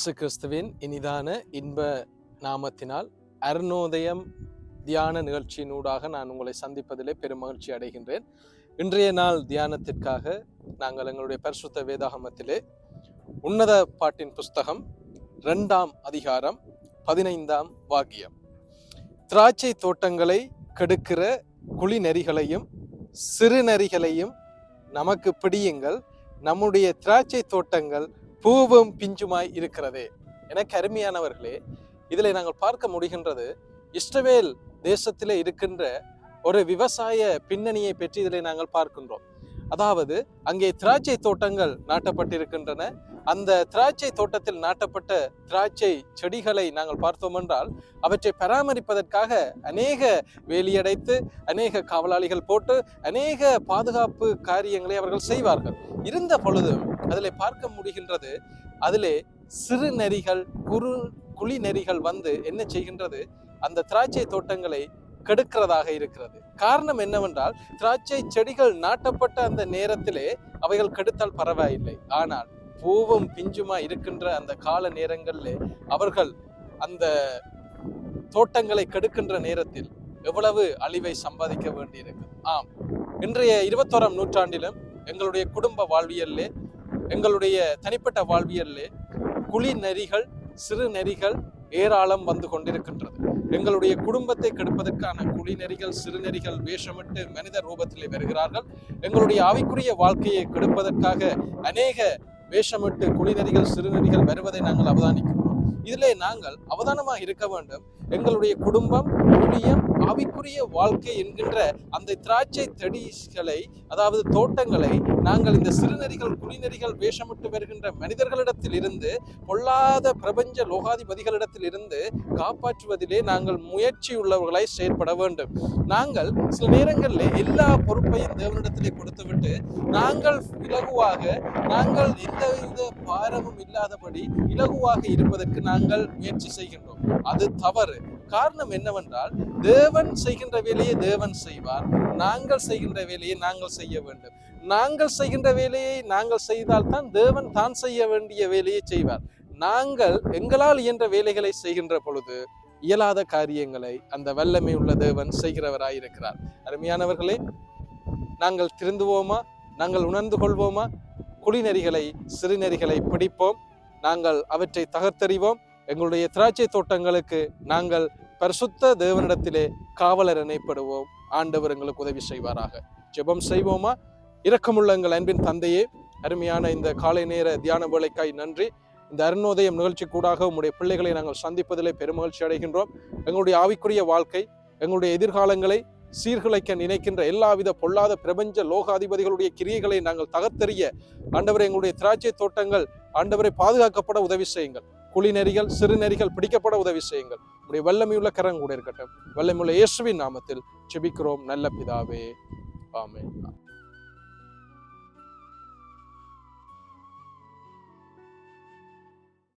இயேசு கிறிஸ்துவின் இனிதான இன்ப நாமத்தினால் அருணோதயம் தியான நிகழ்ச்சியினூடாக நான் உங்களை சந்திப்பதிலே பெரும் மகிழ்ச்சி அடைகின்றேன். இன்றைய நாள் தியானத்திற்காக நாங்கள் எங்களுடைய பரிசுத்த வேதாகமத்திலே உன்னத பாட்டின் புஸ்தகம் 2ஆம் அதிகாரம் 15ஆம் வாக்கியம். திராட்சை தோட்டங்களை கெடுக்கிற குழிநெறிகளையும் சிறுநெறிகளையும் நமக்கு பிடியுங்கள், நம்முடைய திராட்சை தோட்டங்கள் பூவும் பிஞ்சுமாய் இருக்கிறதே. எனக்கு அருமையானவர்களே, இதில் நாங்கள் பார்க்க முடிகின்றது இஸ்ரவேல் தேசத்திலே இருக்கின்ற ஒரு விவசாய பின்னணியை பற்றி இதில் நாங்கள் பார்க்கின்றோம். அதாவது அங்கே திராட்சை தோட்டங்கள் நாட்டப்பட்டிருக்கின்றன. அந்த திராட்சை தோட்டத்தில் நாட்டப்பட்ட திராட்சை செடிகளை நாங்கள் பார்த்தோம் என்றால் அவற்றை பராமரிப்பதற்காக அநேக வேலியடைத்து அநேக காவலாளிகள் போட்டு அநேக பாதுகாப்பு காரியங்களை அவர்கள் செய்வார்கள். இருந்த பொழுதும் அதில் பார்க்க முடிகின்றது, அதிலே சிறு நெறிகள் குழி நெறிகள் வந்து என்ன செய்கின்றது, அந்த திராட்சை தோட்டங்களை கெடுக்கிறதாக இருக்கிறது. காரணம் என்னவென்றால், திராட்சை செடிகள் நாட்டப்பட்ட அந்த நேரத்திலே அவைகள் கெடுத்தால் பரவாயில்லை, ஆனால் பூவும் பிஞ்சுமா இருக்கின்ற அந்த கால நேரங்களிலே அவர்கள் அந்த தோட்டங்களை கெடுக்கின்ற நேரத்தில் எவ்வளவு அழிவை சம்பாதிக்க வேண்டியிருக்கு. ஆம், இன்றைய 21ஆம் நூற்றாண்டிலும் எங்களுடைய குடும்ப வாழ்வியல்லே, எங்களுடைய தனிப்பட்ட வாழ்வியல்லே குழி நெறிகள் சிறு நெறிகள் ஏராளம் வந்து கொண்டிருக்கின்றது. எங்களுடைய குடும்பத்தை கெடுப்பதற்கான குழி நெறிகள் சிறு நெறிகள் வேஷமிட்டு மனித ரூபத்திலே வருகிறார்கள். எங்களுடைய ஆவிக்குரிய வாழ்க்கையை கெடுப்பதற்காக அநேக வேஷமிட்டு குழிநெறிகள் சிறுநெறிகள் வருவதை நாங்கள் அவதானிக்கிறோம். இதிலே நாங்கள் அவதானமாக இருக்க வேண்டும். எங்களுடைய குடும்பம், ஊழியம், ஆவிக்குரிய வாழ்க்கை என்கின்ற அந்த திராட்சை செடிகளை, அதாவது தோட்டங்களை நாங்கள் இந்த சிறுநெறிகள் குழிநெறிகள் வேஷமிட்டு வருகின்ற மனிதர்களிடத்தில் இருந்து, பொல்லாத பிரபஞ்ச லோகாதிபதிகளிடத்தில் இருந்து காப்பாற்றுவதிலே நாங்கள் முயற்சி உள்ளவர்களாய் செயற்பட வேண்டும். நாங்கள் சில நேரங்களில் எல்லா பொறுப்பையும் தேவனிடத்திலே கொடுத்துவிட்டு நாங்கள் இலகுவாக, நாங்கள் எந்தவித பாரமும் இல்லாதபடி இலகுவாக இருப்பதற்கு நாங்கள் முயற்சி செய்கின்றோம். அது தவறு. காரணம் என்னவென்றால், தேவன் செய்கின்ற வேலையை தேவன் செய்வார், நாங்கள் செய்கின்ற வேலையை நாங்கள் செய்ய வேண்டும். நாங்கள் செய்கின்ற வேலையை நாங்கள் செய்தால்தான் தேவன் தான் செய்ய வேண்டிய வேலையை செய்வார். நாங்கள் எங்களால் இயன்ற வேலைகளை செய்கின்ற பொழுது இயலாத காரியங்களை அந்த வல்லமை உள்ள தேவன் செய்கிறவராயிருக்கிறார். அருமையானவர்களே, நாங்கள் திருந்துவோமா? நாங்கள் உணர்ந்து கொள்வோமா? குழிநெறிகளை சிறுநெறிகளை பிடிப்போம், நாங்கள் அவற்றை தகர்த்தெறிவோம். எங்களுடைய திராட்சை தோட்டங்களுக்கு நாங்கள் பரிசுத்த தேவனிடத்திலே காவலர் இணைப்படுவோம். ஆண்டவர் எங்களுக்கு உதவி செய்வாராக. ஜெபம் செய்வோமா? இரக்கமுள்ள எங்கள் அன்பின் தந்தையே, அருமையான இந்த காலை நேர தியான வேளைக்காய் நன்றி. இந்த அருணோதயம் நிகழ்ச்சி கூடாக உங்களுடைய பிள்ளைகளை நாங்கள் சந்திப்பதிலே பெருமகிழ்ச்சி அடைகின்றோம். எங்களுடைய ஆவிக்குரிய வாழ்க்கை, எங்களுடைய எதிர்காலங்களை சீர்குலைக்க நினைக்கின்ற எல்லாவித பொல்லாத பிரபஞ்ச லோகாதிபதிகளுடைய கிரியைகளை நாங்கள் தகர்த்தெறிய ஆண்டவரை எங்களுடைய திராட்சை தோட்டங்கள் ஆண்டவரை பாதுகாக்கப்பட உதவி செய்யுங்கள். குழிநெறிகள் சிறுநெறிகள் பிடிக்கப்பட உதவி செய்யுங்கள். உடைய வல்லமையுள்ள கரம் கூட இருக்கட்டும். வல்லமையுள்ள இயேசுவின் நாமத்தில் ஜெபிக்கிறோம் நல்ல பிதாவே, ஆமென்.